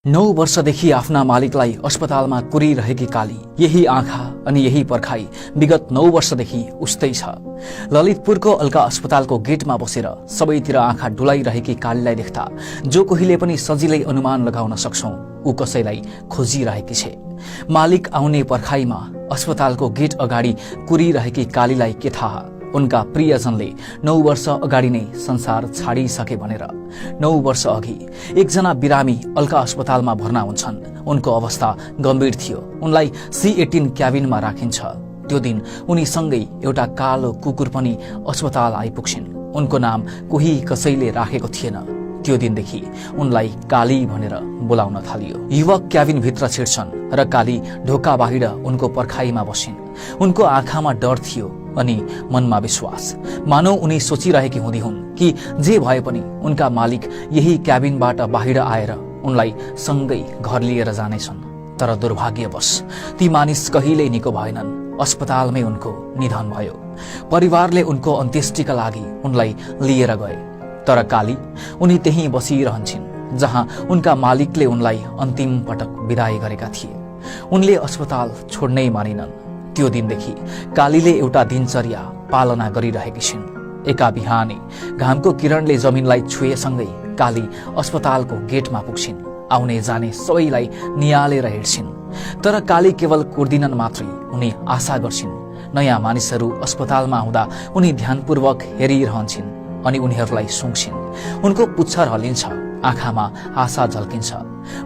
9 वर्षदेखि आफ्ना मालिकलाई अस्पतालमा कुरिरहेकी काली, यही आँखा अनि यही पर्खाई विगत 9 वर्षदेखि उस्तै छ। ललितपुरको अल्का अस्पतालको गेटमा बसेर सबैतिर आँखा डुलाइरहेकी कालीलाई देख्दा जो कोहीले पनि सजिलै अनुमान लगाउन सक्छौं ऊ कसैलाई खोजिरहेकी छे। मालिक आउने पर्खाइमा अस्पतालको गेट अगाडि कुरिरहेकी कालीलाई के थाहा उनका प्रियजनले 9 वर्ष अगाडि नै संसार छाडिसके भनेर। 9 वर्ष अघि एकजना बिरामी अल्का अस्पतालमा भर्ना हुन्छन्। उनको अवस्था गम्भीर थियो। उनलाई C18 क्याबिनमा राखिन्छ। त्यो दिन उनीसँगै एउटा कालो कुकुर पनि अस्पताल आइपुग्छिन्। उनको नाम कोही कसैले राखेको थिएन। त्यो दिनदेखि उनलाई काली भनेर बोलाउन थालियो। युवक क्याबिनभित्र छिर्छन् र काली ढोका बाहिर उनको पर्खाइमा बसिन्। उनको आँखामा डर थियो अनि मनमा विश्वास। मानौ उनी सोचिरहेकी हुँदी हुन् कि जे भए पनि उनका मालिक यही क्याबिनबाट बाहिर आएर उनलाई सँगै घर लिएर जानेछन्। तर दुर्भाग्यवश ती मानिस कहिल्यै निको भएनन्। अस्पतालमै उनको निधन भयो। परिवारले उनको अन्त्येष्टिका लागि उनलाई लिएर गए। तर काली उनी त्यही बसिरहन्छन् जहाँ उनका मालिकले उनलाई अन्तिम पटक विदाई गरेका थिए। उनले अस्पताल छोड्नै मानिनन्। त्यो दिनदेखि कालीले एउटा दिनचर्या पालना गरिरहेकी छिन्। एका बिहानै घामको किरणले जमिनलाई छुएसँगै काली अस्पतालको गेटमा पुग्छिन्। आउने जाने सबैलाई नियालेर हिँड्छिन्। तर काली केवल कुर्दिनन् मात्रै, उनी आशा गर्छिन्। नयाँ मानिसहरू अस्पतालमा आउँदा उनी ध्यानपूर्वक हेरिरहन्छन् अनि उनीहरूलाई सुँग्छिन्। उनको पुच्छर हल्लिन्छ, आँखामा आशा झल्किन्छ।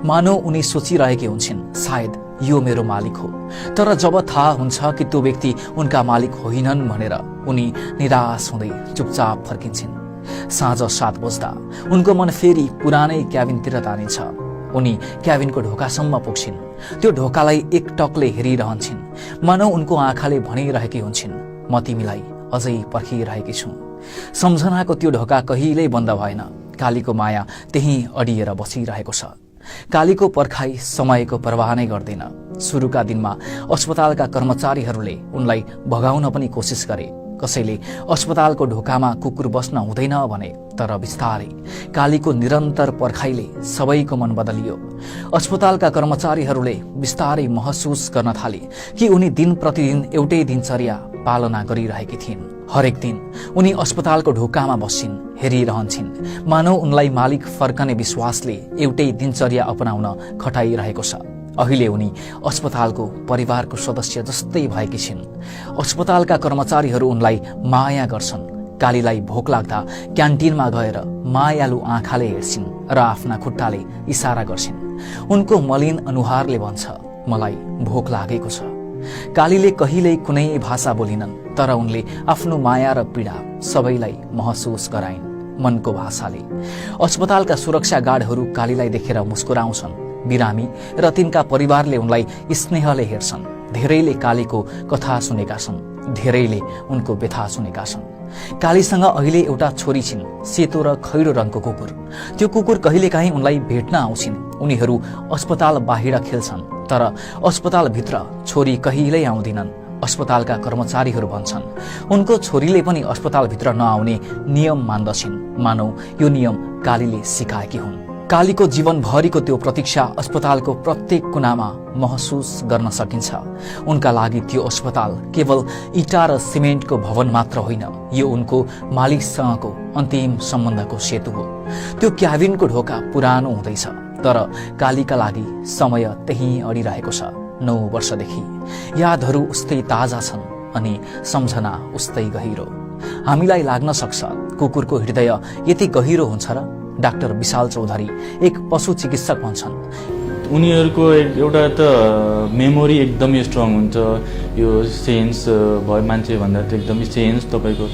मानौ उनी सोचिरहेकी हुन्छन् सायद यो मेरो मालिक हो। तर जब थाहा हुन्छ कि त्यो व्यक्ति उनका मालिक होइनन् भनेर उनी निराश हुँदै चुपचाप फर्किन्छन्। साँझ 7 बज्दा उनको मन फेरि पुरानै क्याबिनतिर तानिन्छ। उनी क्याबिनको ढोकासम्म पुग्छिन्। त्यो ढोकालाई एकटकले हेरिरहन्छन्। मानौ उनको आँखाले भनिरहेकी हुन्छन्, म तिमीलाई अझै पर्खिरहेकी छु। सम्झनाको त्यो ढोका कहिल्यै बन्द भएन। कालीको माया त्यही अडिएर बसिरहेको छ। कालीको पर्खाई समयको परवाह नै गर्दैन। सुरुका दिनमा अस्पतालका कर्मचारीहरूले उनलाई भगाउन पनि कोसिस गरे। कसैले अस्पतालको ढोकामा कुकुर बस्न हुँदैन भने। तर बिस्तारै कालीको निरन्तर पर्खाइले सबैको मन बदलियो। अस्पतालका कर्मचारीहरूले बिस्तारै महसुस गर्न थाले कि उनी दिन प्रतिदिन एउटै दिनचर्या पालना गरिरहेकी थिइन्। हरेक दिन उनी अस्पतालको ढोकामा बस्छिन्, हेरिरहन्छन्। मानौ उनलाई मालिक फर्कने विश्वासले एउटै दिनचर्या अपनाउन खटाइरहेको छ। अहिले उनी अस्पतालको परिवारको सदस्य जस्तै भएकी छिन्। अस्पतालका कर्मचारीहरू उनलाई माया गर्छन्। कालीलाई भोक लाग्दा क्यान्टिनमा गएर मायालु आँखाले हेर्छिन् र आफ्ना खुट्टाले इसारा गर्छिन्। उनको मलिन अनुहारले भन्छ, मलाई भोक लागेको छ। कालीले कहिल्यै कुनै भाषा बोलिनन्, तर उनले आफ्नो माया र पीडा सबैलाई महसुस गराइन् मनको भाषाले। अस्पतालका सुरक्षा गार्डहरू कालीलाई देखेर मुस्कुराउँछन्। बिरामी र तिनका परिवारले उनलाई स्नेहले हेर्छन्। धेरैले कालीको कथा सुनेका छन्, धेरैले उनको व्यथा सुनेका छन्। कालीसँग अहिले एउटा छोरी छिन्, सेतो र खैरो रङको कुकुर। त्यो कुकुर कहिलेकाहीँ उनलाई भेट्न आउँछिन्। उनीहरू अस्पताल बाहिर खेल्छन्, तर अस्पतालभित्र छोरी कहिल्यै आउँदिनन्। अस्पतालका कर्मचारीहरू भन्छन् उनको छोरीले पनि अस्पतालभित्र नआउने नियम मान्दछिन्। मानौ यो नियम कालीले सिकाएकी हुन्। कालीको जीवनभरिको त्यो प्रतीक्षा अस्पतालको प्रत्येक कुनामा महसुस गर्न सकिन्छ। उनका लागि त्यो अस्पताल केवल इटा र सिमेन्टको भवन मात्र होइन, यो उनको मालिकसँगको अन्तिम सम्बन्धको सेतु हो। त्यो क्याबिनको ढोका पुरानो हुँदैछ, तर कालीका लागि समय त्यही अडिरहेको छ। 9 वर्षदेखि यादहरू उस्तै ताजा छन् अनि सम्झना उस्तै गहिरो। हामीलाई लाग्न सक्छ कुकुरको हृदय यति गहिरो हुन्छ र? डाक्टर विशाल चौधरी एक पशु चिकित्सक भन्छन्, उनीहरूको एउटा त मेमोरी एकदमै स्ट्रङ हुन्छ। यो सेन्स भयो मान्छे भन्दा त एकदमै सेन्स तपाईँको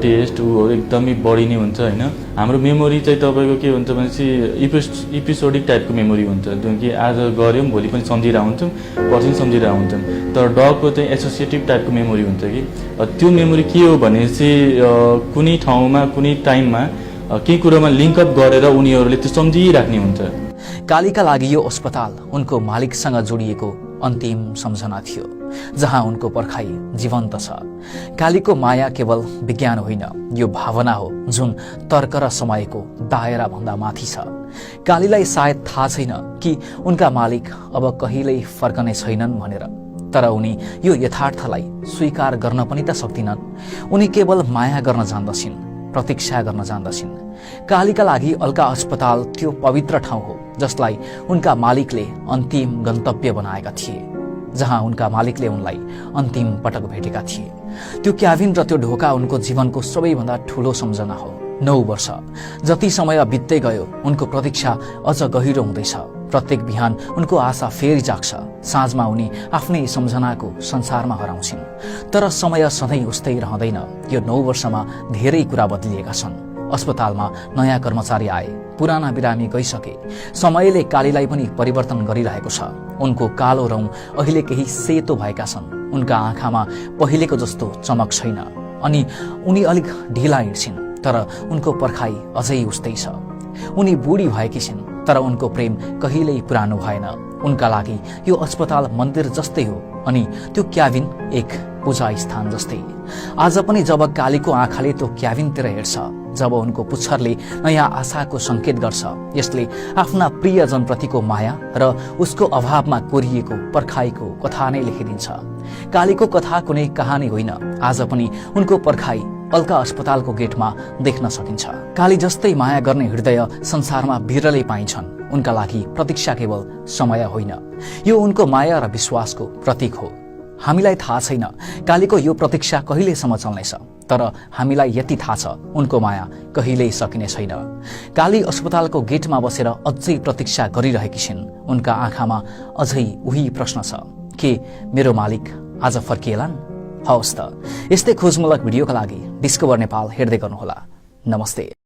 टेस्ट ऊ एकदमै बढी नै हुन्छ होइन। हाम्रो मेमोरी चाहिँ तपाईँको के हुन्छ भनेपछि इपिसोडिक टाइपको मेमोरी हुन्छ, जुन कि आज गऱ्यौँ भोलि पनि सम्झिरहेको हुन्छौँ, पर्सि पनि सम्झिरहेको हुन्छौँ। तर डगको चाहिँ एसोसिएटिभ टाइपको मेमोरी हुन्छ कि त्यो मेमोरी के हो भनेपछि कुनै ठाउँमा कुनै टाइममा केही कुरोमा लिङ्कअप गरेर उनीहरूले त्यो सम्झिराख्ने हुन्छ। कालीका लागि यो अस्पताल उनको मालिकसँग जोडिएको अन्तिम सम्झना थियो, जहाँ उनको पर्खाइ जीवन्त छ। कालीको माया केवल विज्ञान होइन, यो भावना हो जुन तर्क र समयको दायरा भन्दा माथि छ। कालीलाई सायद थाहा छैन कि उनका मालिक अब कहिल्यै फर्कने छैनन् भनेर, तर उनी यो यथार्थलाई स्वीकार गर्न पनि त सक्दिनन्। उनी केवल माया गर्न जान्दछिन्, प्रतीक्षा गर्न जान्दछिन्। कालीका लागि अलका अस्पताल त्यो पवित्र ठाउँ हो जसलाई उनका मालिकले अन्तिम गन्तव्य बनाएका थिए, जहाँ उनका मालिकले उनलाई अन्तिम पटक भेटेका थिए। त्यो क्याबिन र त्यो ढोका उनको जीवनको सबैभन्दा ठूलो सम्झना हो। 9 वर्ष जति समय बित्दै गयो, उनको प्रतीक्षा अझ गहिरो हुँदैछ। प्रत्येक बिहान उनको आशा फेरि जाग्छ। साँझमा उनी आफ्नै सम्झनाको संसारमा हराउँछिन्। तर समय सधैँ उस्तै रहँदैन। यो 9 वर्षमा धेरै कुरा बदलिएका छन्। अस्पतालमा नयाँ कर्मचारी आए, पुराना बिरामी गइसके। समयले कालीलाई पनि परिवर्तन गरिरहेको छ। उनको कालो रौं अहिले केही सेतो भएका छन्। उनका आँखामा पहिलेको जस्तो चमक छैन अनि उनी अलिक ढिला हिँड्छिन्, तर उनको पर्खाइ अझै उस्तै छ। उनी बुढी भएकी छिन्, तर उनको प्रेम कहिल्यै पुरानो भएन। उनका लागि यो अस्पताल मन्दिर जस्तै हो अनि त्यो क्याबिन एक पूजा स्थान जस्तै। आज पनि जब कालीको आँखाले त्यो क्याबिनतिर हेर्छ, जब उनको पुच्छरले नयाँ आशाको संकेत गर्छ, यसले आफ्ना प्रियजनप्रतिको माया र उसको अभावमा कोरिएको पर्खाइको कथा नै लेखिदिन्छ। कालीको कथा कुनै कहानी होइन, आज पनि उनको पर्खाइ अलका अस्पतालको गेटमा देख्न सकिन्छ। काली जस्तै माया गर्ने हृदय संसारमा बिरलै पाइन्छन्। उनका लागि प्रतीक्षा केवल समय होइन, यो उनको माया र विश्वासको प्रतीक हो। हामीलाई थाहा छैन कालीको यो प्रतीक्षा कहिलेसम्म चल्नेछ, तर हामीलाई यति थाहा छ उनको माया कहिल्यै सकिने छैन। काली अस्पतालको गेटमा बसेर अझै प्रतीक्षा गरिरहेकी छिन्। उनका आँखामा अझै उही प्रश्न छ, के मेरो मालिक आज फर्किएलान्? हवस् त, यस्तै खोजमूलक भिडियोका लागि डिस्कभर नेपाल हेर्दै गर्नुहोला। नमस्ते।